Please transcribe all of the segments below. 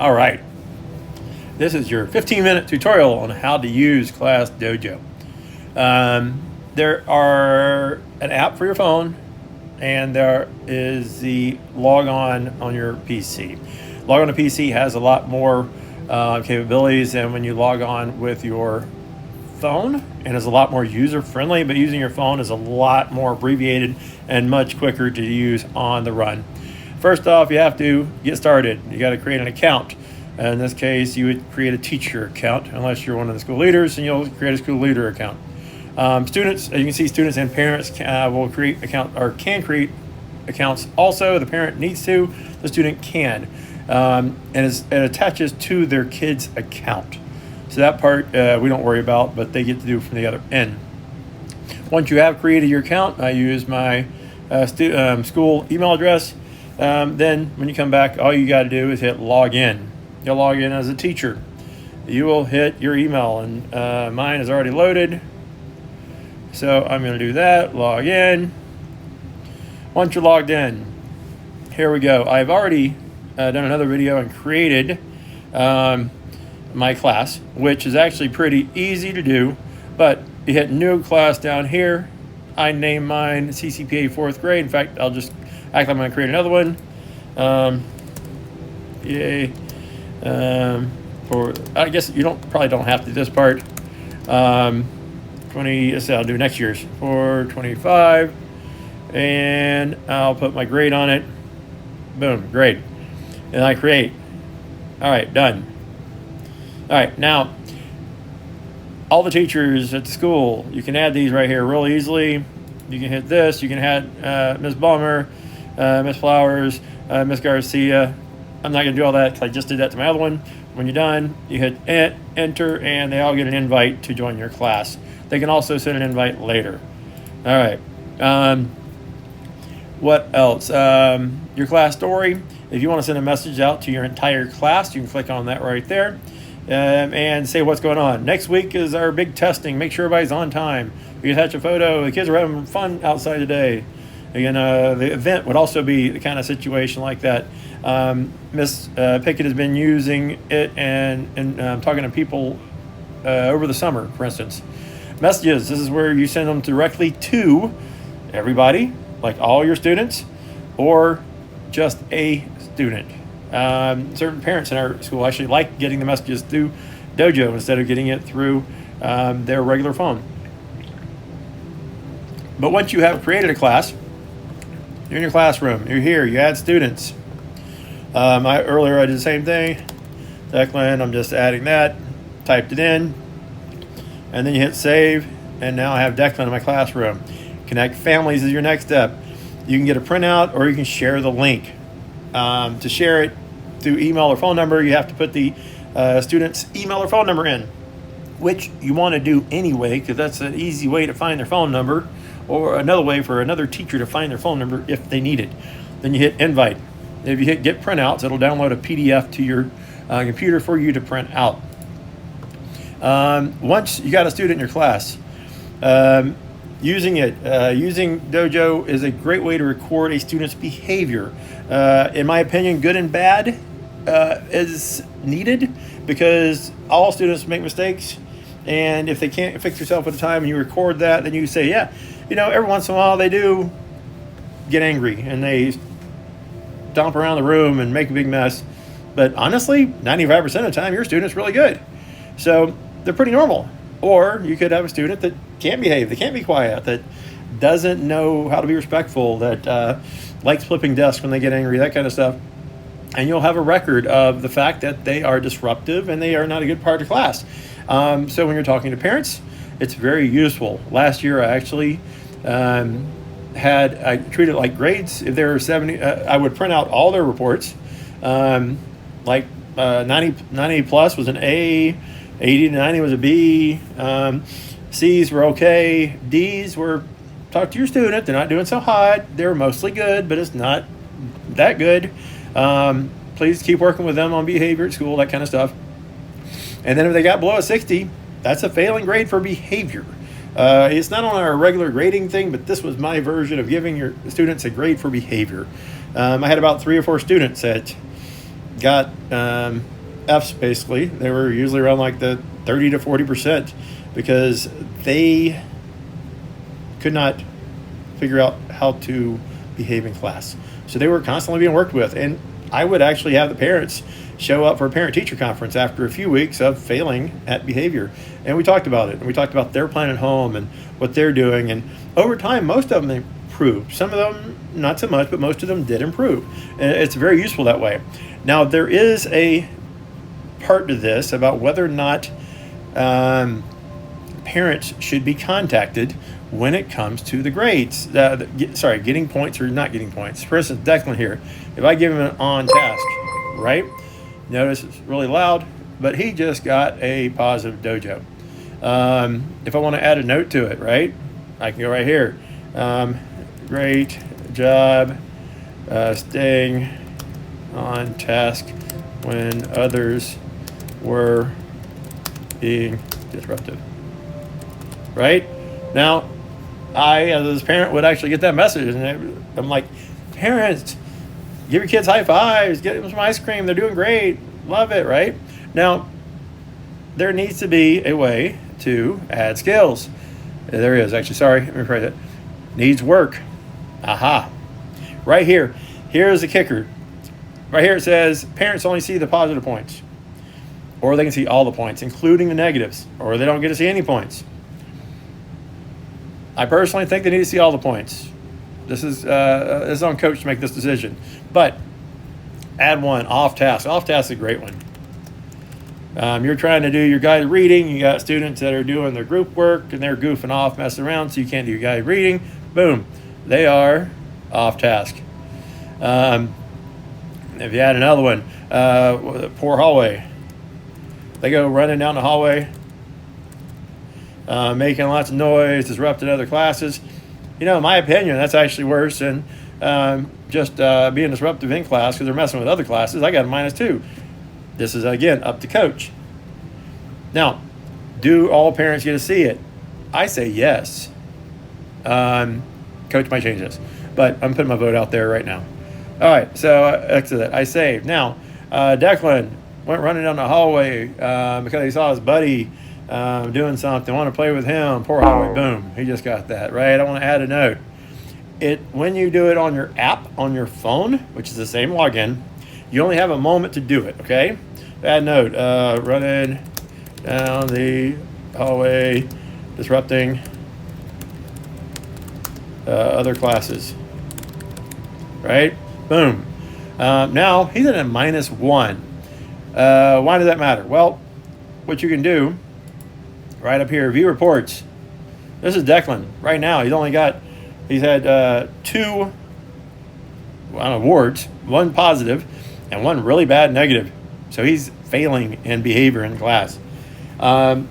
All right, this is your 15-minute tutorial on how to use ClassDojo. There are an app for your phone, and there is the log on your PC. Log on to PC has a lot more capabilities than when you log on with your phone, and is a lot more user-friendly, but using your phone is a lot more abbreviated and much quicker to use on the run. First off, you have to get started. You got to create an account. In this case, you would create a teacher account, unless you're one of the school leaders, and you'll create a school leader account. Students, as you can see, students and parents will create account or can create accounts. Also, the parent needs to, the student can, and it attaches to their kid's account. So that part we don't worry about, but they get to do from the other end. Once you have created your account, I use my school email address. Then when you come back, all you got to do is hit log in. You'll log in as a teacher. You will hit your email, and mine is already loaded. So I'm going to do that, log in. Once you're logged in, here we go. I've already done another video and created my class, which is actually pretty easy to do, but you hit new class down here. I named mine CCPA 4th grade. In fact, I'll just act like I'm going to create another one. For I guess you probably don't have to do this part. 20. Let's say I'll do next year's for 25, and I'll put my grade on it. Boom, grade, and I create. All right, done. All right, now all the teachers at the school, you can add these right here real easily. You can hit this. You can add Ms. Balmer, Ms. Flowers, Ms. Garcia. I'm not going to do all that because I just did that to my other one. When you're done, you hit enter, and they all get an invite to join your class. They can also send an invite later. All right. What else? Your class story. If you want to send a message out to your entire class, you can click on that right there and say what's going on. Next week is our big testing. Make sure everybody's on time. You can attach a photo. The kids are having fun outside today. Again, the event would also be the kind of situation like that. Miss Pickett has been using it and talking to people over the summer, for instance. Messages, this is where you send them directly to everybody, like all your students, or just a student. Certain parents in our school actually like getting the messages through Dojo instead of getting it through their regular phone. But once you have created a class, you're in your classroom, you're here, you add students. Earlier I did the same thing. Declan, I'm just adding that, typed it in, and then you hit save, and now I have Declan in my classroom. Connect families is your next step. You can get a printout, or you can share the link. To share it through email or phone number, you have to put the student's email or phone number in, which you want to do anyway, because that's an easy way to find their phone number, or another way for another teacher to find their phone number if they need it. Then you hit invite. If you hit get printouts, it'll download a PDF to your computer for you to print out. Once you got a student in your class, using Dojo is a great way to record a student's behavior. In my opinion, good and bad is needed, because all students make mistakes, and if they can't fix yourself at a time and you record that, then you say, yeah, every once in a while they do get angry and they stomp around the room and make a big mess. But honestly, 95% of the time, your student's really good. So they're pretty normal. Or you could have a student that can't behave, they can't be quiet, that doesn't know how to be respectful, that likes flipping desks when they get angry, that kind of stuff. And you'll have a record of the fact that they are disruptive and they are not a good part of class. So when you're talking to parents, it's very useful. Last year, I actually I treated it like grades. If there were 70, I would print out all their reports. 90 plus was an A, 80 to 90 was a B. C's were okay. D's were, talk to your student. They're not doing so hot. They're mostly good, but it's not that good. Please keep working with them on behavior at school, that kind of stuff. And then if they got below a 60, that's a failing grade for behavior. It's not on our regular grading thing, but this was my version of giving your students a grade for behavior. I had about 3 or 4 students that got F's basically. They were usually around like the 30 to 40% because they could not figure out how to behave in class. So they were constantly being worked with. And I would actually have the parents show up for a parent-teacher conference after a few weeks of failing at behavior. And we talked about it. And we talked about their plan at home and what they're doing. And over time, most of them improved. Some of them, not so much, but most of them did improve. And it's very useful that way. Now, there is a part to this about whether or not parents should be contacted when it comes to the grades. Getting points or not getting points. For instance, Declan here, if I give him an on task, right? Notice it's really loud, but he just got a positive dojo. If I want to add a note to it, right? I can go right here. Great job staying on task when others were being disruptive. Right? Now, I, as a parent, would actually get that message, and I'm like, parents, give your kids high fives, get them some ice cream, they're doing great, love it, right? Now, there needs to be a way to add skills. There is, actually, sorry, let me rephrase that. Needs work. Aha. Right here, here's the kicker. Right here it says, parents only see the positive points, or they can see all the points, including the negatives, or they don't get to see any points. I personally think they need to see all the points. This is on coach to make this decision. But add one, off task. Off task is a great one. You're trying to do your guided reading. You got students that are doing their group work and they're goofing off, messing around, so you can't do your guided reading. Boom. They are off task. If you add another one, poor hallway. They go running down the hallway, making lots of noise, disrupting other classes. You know, in my opinion, that's actually worse than just being disruptive in class because they're messing with other classes. I got a -2. This is, again, up to coach. Now, do all parents get to see it? I say yes. Coach might change this, but I'm putting my vote out there right now. All right, so exit. I saved. Now, Declan went running down the hallway because he saw his buddy doing something. Want to play with him. Poor hallway. Boom. He just got that, right? I want to add a note. When you do it on your app, on your phone, which is the same login, you only have a moment to do it, okay? Add note. Running down the hallway, disrupting other classes. Right? Boom. Now, he's at a -1. Why does that matter? Well, what you can do, right up here, view reports. This is Declan. Right now, he's had 2 awards, 1 positive and 1 really bad negative. So he's failing in behavior in class.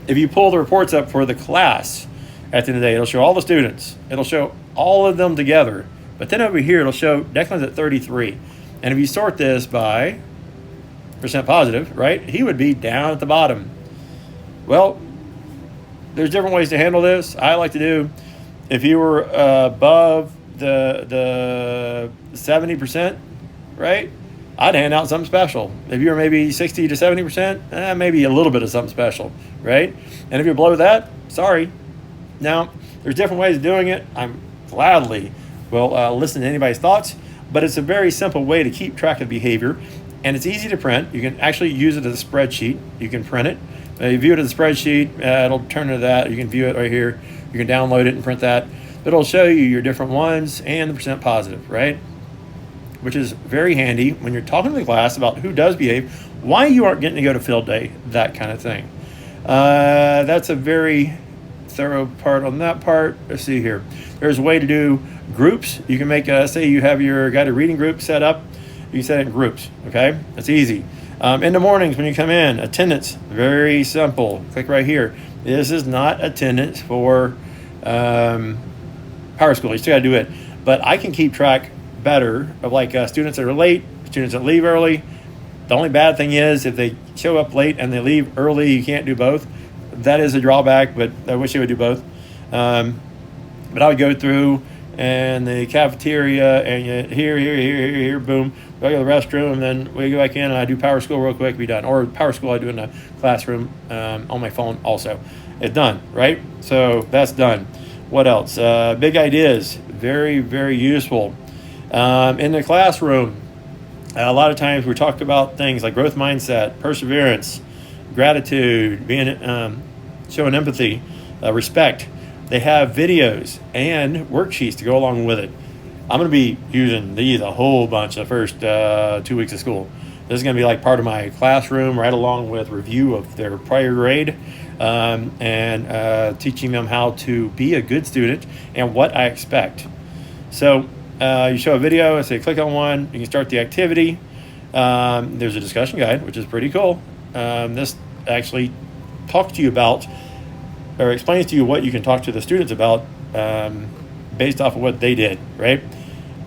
If you pull the reports up for the class at the end of the day, it'll show all the students. It'll show all of them together. But then over here, it'll show Declan's at 33. And if you sort this by percent positive, right, he would be down at the bottom. Well, there's different ways to handle this. I like to do, if you were above the 70%, right, I'd hand out something special. If you were maybe 60 to 70%, maybe a little bit of something special, right? And if you're below that, sorry. Now, there's different ways of doing it. I'm gladly will listen to anybody's thoughts, but it's a very simple way to keep track of behavior, and it's easy to print. You can actually use it as a spreadsheet. You can print it. You view it as a spreadsheet. It'll turn into that. You can view it right here. You can download it and print that. It'll show you your different ones and the percent positive, right? Which is very handy when you're talking to the class about who does behave, why you aren't getting to go to field day, that kind of thing. That's a very thorough part on that part. Let's see here. There's a way to do groups. You can make, say you have your guided reading group set up. You can set it in groups, okay? That's easy. In the mornings when you come in, attendance, very simple. Click right here. This is not attendance for Power School. You still got to do it. But I can keep track better of like students that are late, students that leave early. The only bad thing is if they show up late and they leave early, you can't do both. That is a drawback, but I wish they would do both. But I would go through, and the cafeteria, and you here, boom, go to the restroom, and then we go back in, and I do Power School real quick, be done. Or Power School I do in the classroom on my phone also. It's done, right? So that's done. What else? Big ideas, very, very useful. In the classroom, a lot of times we talk about things like growth mindset, perseverance, gratitude, being showing empathy, respect. They have videos and worksheets to go along with it. I'm going to be using these a whole bunch the first 2 weeks of school. This is going to be like part of my classroom, right along with review of their prior grade, and teaching them how to be a good student and what I expect. So you show a video, I say click on one, you can start the activity. There's a discussion guide, which is pretty cool. This actually talks to you about, or explains to you what you can talk to the students about based off of what they did, right?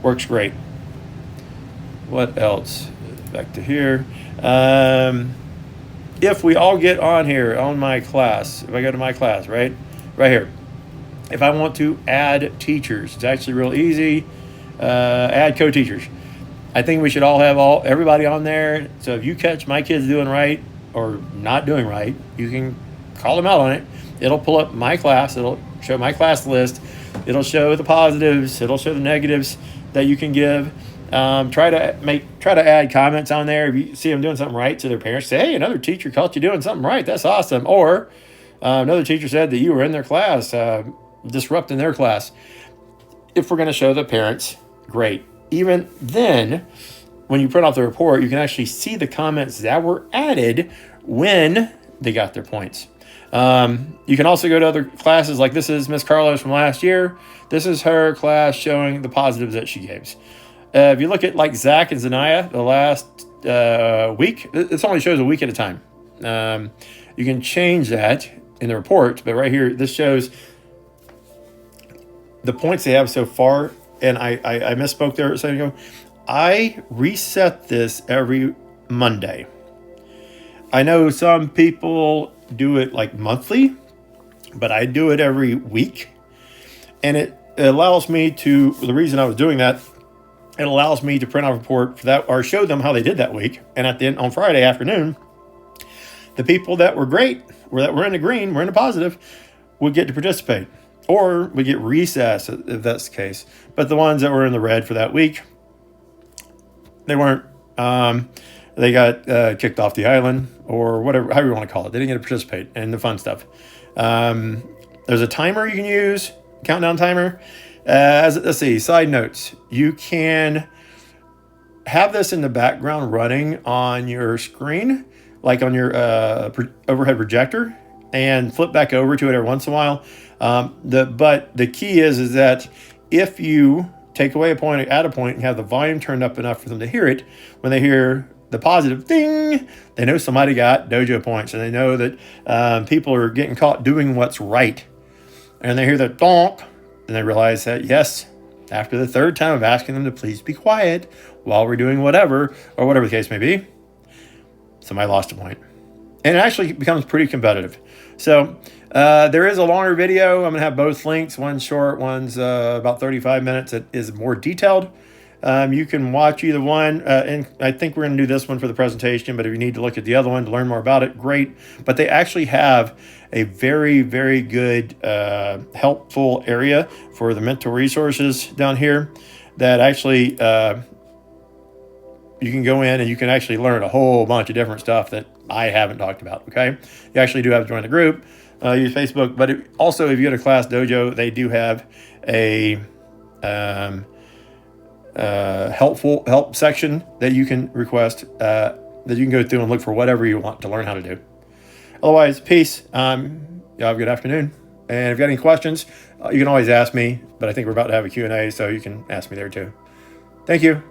Works great. What else? Back to here. If we all get on here on my class, if I go to my class, right here, if I want to add teachers, it's actually real easy. Add co-teachers. I think we should all have everybody on there. So if you catch my kids doing right or not doing right, you can call them out on it. It'll pull up my class. It'll show my class list. It'll show the positives. It'll show the negatives that you can give. Try to add comments on there. If you see them doing something right to their parents, say, hey, another teacher caught you doing something right. That's awesome. Or another teacher said that you were in their class, disrupting their class. If we're going to show the parents, great. Even then, when you print off the report, you can actually see the comments that were added when they got their points. You can also go to other classes, like this is Miss Carlos from last year. This is her class showing the positives that she gave. If you look at like Zach and Zanaya, the last week, this only shows a week at a time. You can change that in the report, but right here, this shows the points they have so far. And I misspoke there a second ago. I reset this every Monday. I know some people do it like monthly, but I do it every week. And it allows me to, the reason I was doing that, it allows me to print out a report for that, or show them how they did that week. And at the end, on Friday afternoon, the people that were great, or that were in the green, were in the positive, would get to participate. Or we get recess if that's the case. But the ones that were in the red for that week, they weren't. They got kicked off the island, or whatever, however you want to call it. They didn't get to participate in the fun stuff. There's a timer you can use, countdown timer. Let's see, side notes. You can have this in the background running on your screen, like on your overhead projector, and flip back over to it every once in a while. But the key is that if you take away a point or add a point and have the volume turned up enough for them to hear it, when they hear the positive ding, they know somebody got dojo points, and they know that people are getting caught doing what's right. And they hear the donk, and they realize that, yes, after the third time of asking them to please be quiet while we're doing whatever, or whatever the case may be, somebody lost a point. And it actually becomes pretty competitive. So there is a longer video. I'm going to have both links. One's short, one's about 35 minutes. It is more detailed. You can watch either one. And I think we're going to do this one for the presentation, but if you need to look at the other one to learn more about it, great. But they actually have a very, very good helpful area for the mental resources down here that actually you can go in and you can actually learn a whole bunch of different stuff that I haven't talked about, okay? You actually do have to join the group, use Facebook, but also if you go to ClassDojo, they do have a help section that you can request, that you can go through and look for whatever you want to learn how to do. Otherwise, peace. Y'all have a good afternoon. And if you got any questions, you can always ask me, but I think we're about to have a Q&A, so you can ask me there too. Thank you.